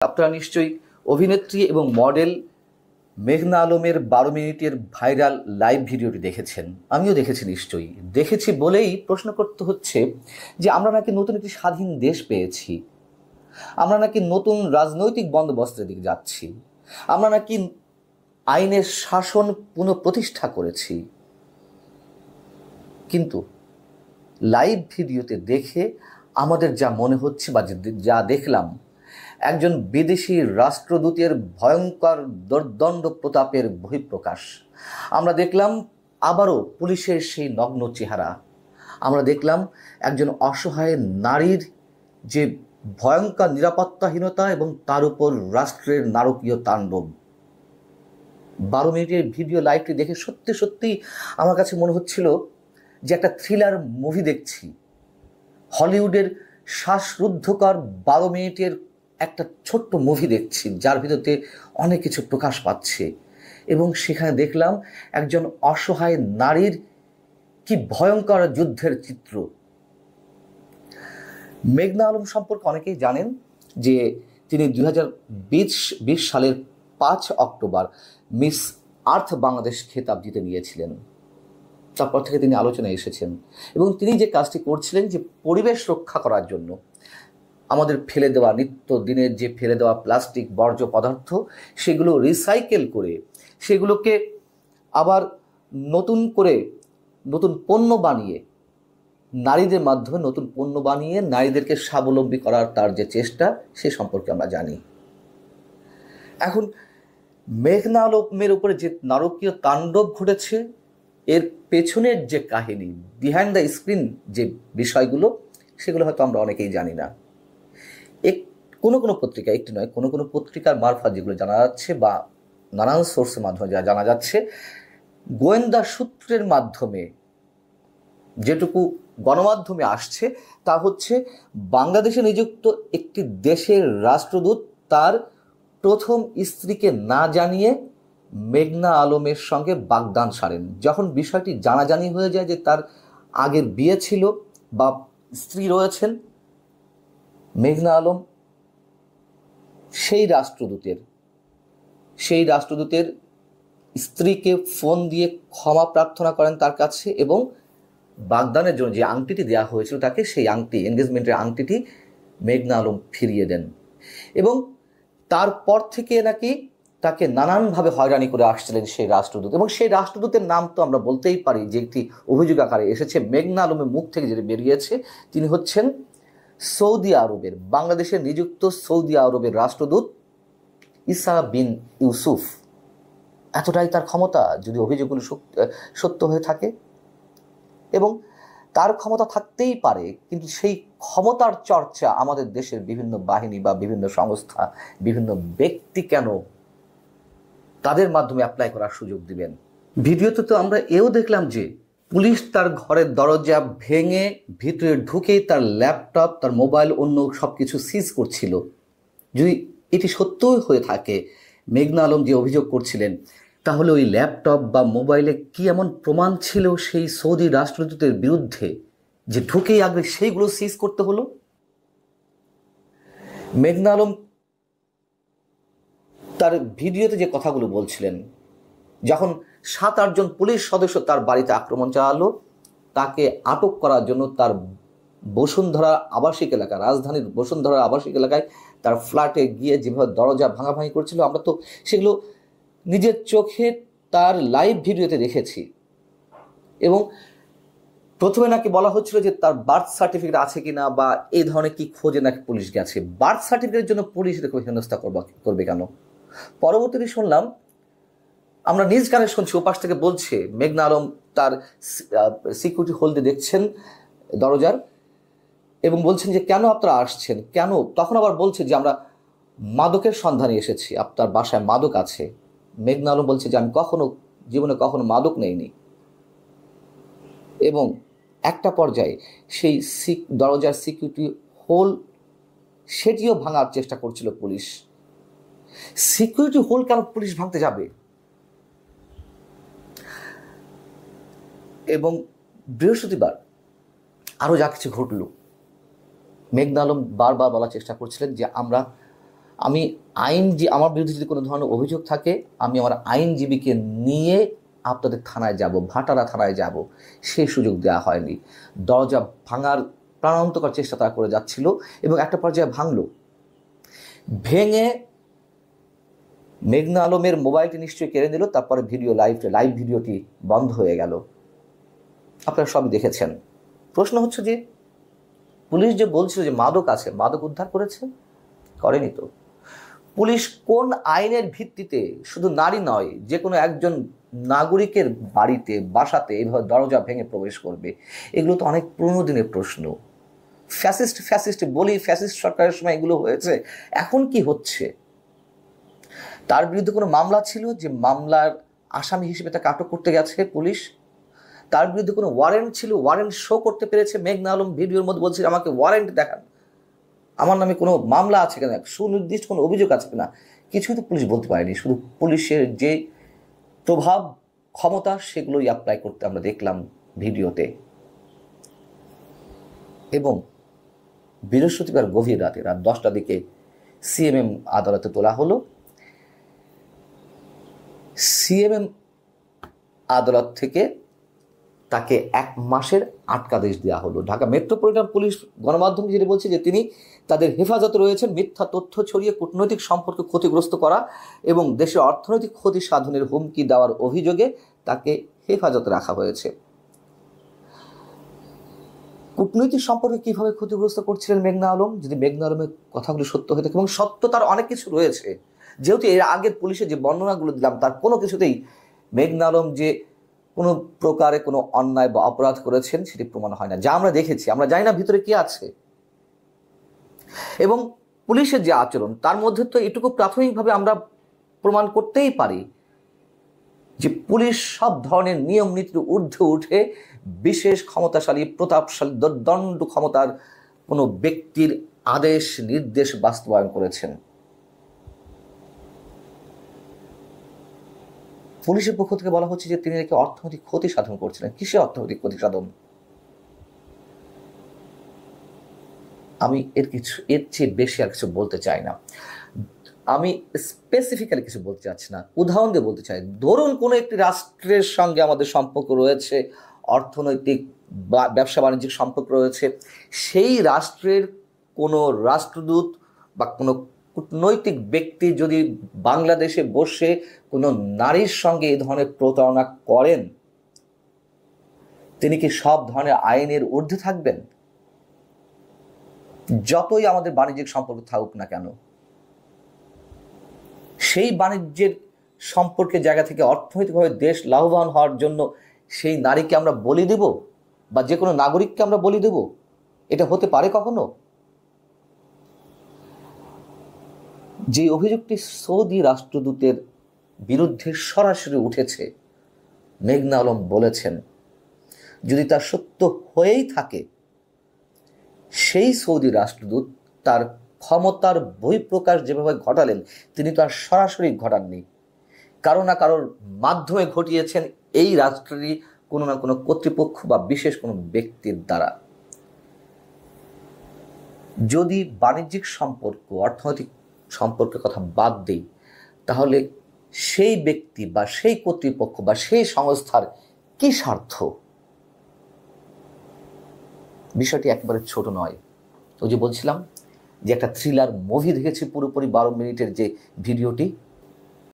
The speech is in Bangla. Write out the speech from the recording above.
আপনারা নিশ্চয়ই অভিনেত্রী এবং মডেল মেঘনা আলমের 12 মিনিটের ভাইরাল লাইভ ভিডিওটি দেখেছেন। আমিও দেখেছি, নিশ্চয়ই দেখেছি বলেই প্রশ্ন করতে হচ্ছে যে আমরা নাকি নতুন একটি স্বাধীন দেশ পেয়েছি, আমরা নাকি নতুন রাজনৈতিক বন্দোবস্তের দিকে যাচ্ছি, আমরা নাকি আইনের শাসন পুনঃপ্রতিষ্ঠা করেছি। কিন্তু লাইভ ভিডিওতে দেখে আমাদের যা মনে হচ্ছে বা যা দেখলাম, একজন বিদেশি রাষ্ট্রদূতের ভয়ঙ্কর দুর্দণ্ড প্রতাপের বহিঃপ্রকাশ। আমরা দেখলাম আবারও পুলিশের সেই নগ্ন চেহারা। আমরা দেখলাম একজন অসহায় নারীর যে ভয়ঙ্কর নিরাপত্তাহীনতা এবং তার উপর রাষ্ট্রের নারকীয় তাণ্ডব। 12 মিনিটের ভিডিও লাইভটি দেখে সত্যি সত্যি আমার কাছে মনে হচ্ছিল যে একটা থ্রিলার মুভি দেখছি। হলিউডের শ্বাসরুদ্ধকর 12 মিনিটের একটা ছোট্ট মুভি দেখছি, যার ভিতরে অনেক কিছু প্রকাশ পাচ্ছে। এবং সেখানে দেখলাম একজন অসহায় নারীর কি ভয়ঙ্কর যুদ্ধের চিত্র। মেঘনা আলম সম্পর্কে অনেকেই জানেন যে তিনি 2020 সালের 5 অক্টোবর মিস আর্থ বাংলাদেশ খেতাব জিতে নিয়েছিলেন। তারপর থেকে তিনি আলোচনায় এসেছেন এবং তিনি যে কাজটি করছিলেন, যে পরিবেশ রক্ষা করার জন্য আমাদের ফেলে দেওয়া নিত্য দিনের যে ফেলে দেওয়া প্লাস্টিক বর্জ্য পদার্থ, সেগুলো রিসাইকেল করে সেগুলোকে আবার নতুন করে নতুন পণ্য বানিয়ে, নারীদের মাধ্যমে নতুন পণ্য বানিয়ে নারীদেরকে স্বাবলম্বী করার তার যে চেষ্টা, সে সম্পর্কে আমরা জানি। এখন মেঘনা আলমের উপরে যে নারকীয় তাণ্ডব ঘটেছে, এর পেছনের যে কাহিনী, বিহাইন্ড দ্য স্ক্রিন যে বিষয়গুলো, সেগুলো হয়তো আমরা অনেকেই জানি না। কোনো পত্রিকা, একটি নয়, কোনো পত্রিকার মারফত যেগুলো জানা যাচ্ছে বা নানান সোর্সের মাধ্যমে যা জানা যাচ্ছে, গোয়েন্দা সূত্রের মাধ্যমে যেটুকু গণমাধ্যমে আসছে, তা হচ্ছে বাংলাদেশে নিযুক্ত একটি দেশের রাষ্ট্রদূত তার প্রথম স্ত্রীকে না জানিয়ে মেঘনা আলমের সঙ্গে বাগদান সারেন। যখন বিষয়টি জানাজানি হয়ে যায় যে তার আগের বিয়ে ছিল বা স্ত্রী রয়েছেন, মেঘনা আলম সেই রাষ্ট্রদূতের স্ত্রীকে ফোন দিয়ে ক্ষমা প্রার্থনা করেন তার কাছে, এবং বাগদানের জন্য যে আংটিটি দেওয়া হয়েছিল তাকে, সেই আংটি, এনগেজমেন্টের আংটিটি মেঘনা আলম ফিরিয়ে দেন। এবং তারপর থেকে নাকি তাকে নানানভাবে হয়রানি করে আসছিলেন সেই রাষ্ট্রদূত। এবং সেই রাষ্ট্রদূতের নাম তো আমরা বলতেই পারি, যে একটি অভিযোগ আকারে এসেছে মেঘনা আলমের মুখ থেকে যেটা বেরিয়েছে, তিনি হচ্ছেন সৌদি আরবের, বাংলাদেশে নিযুক্ত সৌদি আরবের রাষ্ট্রদূত ইসা বিন ইউসুফ। এতটাই তার ক্ষমতা, যদি অভিযোগগুলো সত্য হয়ে থাকে। এবং তার ক্ষমতা থাকতেই পারে, কিন্তু সেই ক্ষমতার চর্চা আমাদের দেশের বিভিন্ন বাহিনী বা বিভিন্ন সংস্থা, বিভিন্ন ব্যক্তি কেন তাদের মাধ্যমে অ্যাপ্লাই করার সুযোগ দিবেন? ভিডিওতে তো আমরা এও দেখলাম যে পুলিশ তার ঘরের দরজা ভেঙে ভিতরে ঢুকে তার ল্যাপটপ, তার মোবাইল, অন্য সব কিছু সিজ করছিল। যদি এটি সত্যই হয়ে থাকে, মেঘনা আলম যে অভিযোগ করছিলেন, তাহলে ওই ল্যাপটপ বা মোবাইলে কি এমন প্রমাণ ছিল সেই সৌদি রাষ্ট্রদূতের বিরুদ্ধে যে ঢুকেই আগে সেইগুলো সিজ করতে হলো? মেঘনা আলম তার ভিডিওতে যে কথাগুলো বলছিলেন, যখন 7-8 জন পুলিশ সদস্য তার বাড়িতে আক্রমণ চালালো, তাকে আটক করার জন্য তার বসুন্ধরা আবাসিক এলাকা, রাজধানীর বসুন্ধরা আবাসিক এলাকায় তার ফ্ল্যাটে গিয়ে যেভাবে দরজা ভাঙাভাঙি করছিল, আমরা তো সেগুলো নিজের চোখে তার লাইভ ভিডিওতে দেখেছি। এবং প্রথমে নাকি বলা হচ্ছিল যে তার বার্থ সার্টিফিকেট আছে কিনা বা এই ধরনের কি খোঁজে নাকি পুলিশ গেছে। বার্থ সার্টিফিকেটের জন্য পুলিশ হেনস্থা করবে কেন? পরবর্তীতে শুনলাম, আমরা নিজ কানে শুনছি, ওপাশ থেকে বলছে মেঘনা আলম তার সিকিউরিটি হোল্ডে দেখছেন দরজার, এবং বলছেন যে কেন আপনারা আসছেন, কেন? তখন আবার বলছে যে আমরা মাদকের সন্ধানে এসেছি, আপনার বাসায় মাদক আছে। মেঘনা আলম বলছে যে আমি জীবনে কখনো মাদক নেইনি। এবং একটা পর্যায়ে সেই দরজার সিকিউরিটি হোল, সেটিও ভাঙার চেষ্টা করছিল পুলিশ। সিকিউরিটি হোল কেন পুলিশ ভাঙতে যাবে? এবং বৃহস্পতিবার আরও যা কিছু ঘটল, মেঘনা আলম বারবার বলার চেষ্টা করছিলেন যে আমরা আমি আমার বিরুদ্ধে যদি কোনো ধরনের অভিযোগ থাকে, আমি আমার আইনজীবীকে নিয়ে আপনাদের থানায় যাব, ভাটারা থানায় যাব। সেই সুযোগ দেওয়া হয়নি। দরজা ভাঙার প্রাণান্তকর চেষ্টা তারা করে যাচ্ছিল এবং একটা পর্যায়ে ভাঙলো। ভেঙে মেঘনা আলমের মোবাইলটি নিশ্চয়ই কেড়ে নিল। তারপরে লাইভ ভিডিওটি বন্ধ হয়ে গেল। আপনারা সবই দেখেছেন। প্রশ্ন হচ্ছে যে পুলিশ যে বলছিল যে মাদক আছে, মাদক উদ্ধার করেছে? করেনি তো। পুলিশ কোন আইনের ভিত্তিতে শুধু নারী নয়, যে কোনো একজন নাগরিকের বাড়িতে, বাসাতে এইভাবে দরজা ভেঙে প্রবেশ করবে? এগুলো তো অনেক পুরনো দিনের প্রশ্ন। ফ্যাসিস্ট বলি, ফ্যাসিস্ট সরকারের সময় এগুলো হয়েছে। এখন কি হচ্ছে? তার বিরুদ্ধে কোনো মামলা ছিল, যে মামলার আসামি হিসেবে তাকে আটক করতে গেছে পুলিশ? তার বিরুদ্ধে কোনো ওয়ারেন্ট ছিল, ওয়ারেন্ট শো করতে পেরেছে? মেঘনা আলম ভিডিওর মধ্যে বলছে আমাকে ওয়ারেন্ট দেখান, আমার নামে কোনো মামলা আছে কিনা, সুনির্দিষ্ট কোনো অভিযোগ আছে কিনা, কিছুই তো পুলিশ বলতে পারেনি। শুধু পুলিশের যে প্রভাব, ক্ষমতা, সেগুলোই অ্যাপ্লাই করতে আমরা দেখলাম ভিডিওতে। এবং বৃহস্পতিবার গভীর রাতে, রাত 10টার দিকে সিএমএম আদালতে তোলা হলো। সিএমএম আদালত থেকে তাকে 1 মাসের আটকাদেশ দেওয়া হলো। ঢাকা মেট্রোপলিটন পুলিশ গণমাধ্যমে যেটা বলছে যে তিনি তাদের হেফাজতে রয়েছেন মিথ্যা তথ্য ছড়িয়ে কূটনৈতিক সম্পর্ক ক্ষতিগ্রস্ত করা এবং দেশের অর্থনৈতিক ক্ষতি সাধনের হুমকি দেওয়ার অভিযোগে তাকে হেফাজতে রাখা হয়েছে। কূটনৈতিক সম্পর্কে কিভাবে ক্ষতিগ্রস্ত করছিলেন মেঘনা আলম? যদি মেঘনা আলমের কথাগুলো সত্য হয়ে থাকে, এবং সত্য তার অনেক কিছু রয়েছে, যেহেতু এর আগের পুলিশের যে বর্ণনাগুলো দিলাম তার কোনো কিছুতেই মেঘনা আলম যে কোনো প্রকারে কোনো অন্যায় বা অপরাধ করেছেন সেটি প্রমাণ হয় না। যা আমরা দেখেছি, আমরা জানি না ভিতরে কি আছে। এবং পুলিশের যে আচরণ, তার মধ্যে তো এটুকু প্রাথমিকভাবে আমরা প্রমাণ করতেই পারি যে পুলিশ সব ধরনের নিয়ম নীতির ঊর্ধ্বে উঠে বিশেষ ক্ষমতাশালী, প্রতাপশালী, দণ্ড ক্ষমতার কোনো ব্যক্তির আদেশ নির্দেশ বাস্তবায়ন করেছেন। পুলিশের পক্ষ থেকে বলা হচ্ছে যে তিনি নাকি অর্থনৈতিক ক্ষতি সাধন করছিলেন। কিসে অর্থনৈতিক ক্ষতি সাধন? আমি এর চেয়ে বেশি আর কিছু বলতে চাই না। আমি স্পেসিফিক্যালি কিছু বলতে চাচ্ছি না, উদাহরণ দিয়ে বলতে চাই। ধরুন কোনো একটি রাষ্ট্রের সঙ্গে আমাদের সম্পর্ক রয়েছে, অর্থনৈতিক বা ব্যবসা বাণিজ্যিক সম্পর্ক রয়েছে। সেই রাষ্ট্রের কোনো রাষ্ট্রদূত বা কোনো কূটনৈতিক ব্যক্তি যদি বাংলাদেশে বসে কোনো নারীর সঙ্গে এই ধরনের প্রতারণা করেন, তিনি কি সব ধরনের আইনের ঊর্ধ্বে থাকবেন? যতই আমাদের বাণিজ্যিক সম্পর্ক থাকুক না কেন, সেই বাণিজ্যের সম্পর্কের জায়গা থেকে অর্থনৈতিকভাবে দেশ লাভবান হওয়ার জন্য সেই নারীকে আমরা বলি দেব, বা যে কোনো নাগরিককে আমরা বলি দেব? এটা হতে পারে কখনো? যে অভিযোগটি সৌদি রাষ্ট্রদূতের বিরুদ্ধে সরাসরি উঠেছে, মেঘনা আলম বলেছেন যদি তা সত্য হয়েই থাকে, সেই সৌদি রাষ্ট্রদূত তার ক্ষমতার বহিঃপ্রকাশ যেভাবে ঘটালেন, তিনি তো আর সরাসরি ঘটাননি, কারো না কারোর মাধ্যমে ঘটিয়েছেন এই রাষ্ট্রেরই কোনো না কোনো কর্তৃপক্ষ বা বিশেষ কোনো ব্যক্তির দ্বারা। যদি বাণিজ্যিক সম্পর্ক, অর্থনৈতিক সম্পর্কের কথা বাদ দিই, তাহলে সেই ব্যক্তি বা সেই কর্তৃপক্ষ বা সেই সংস্থার কি স্বার্থ? বিষয়টি একেবারে ছোট নয়। ওই যে বলছিলাম যে একটা থ্রিলার মুভি দেখেছি পুরোপুরি 12 মিনিটের যে ভিডিওটি,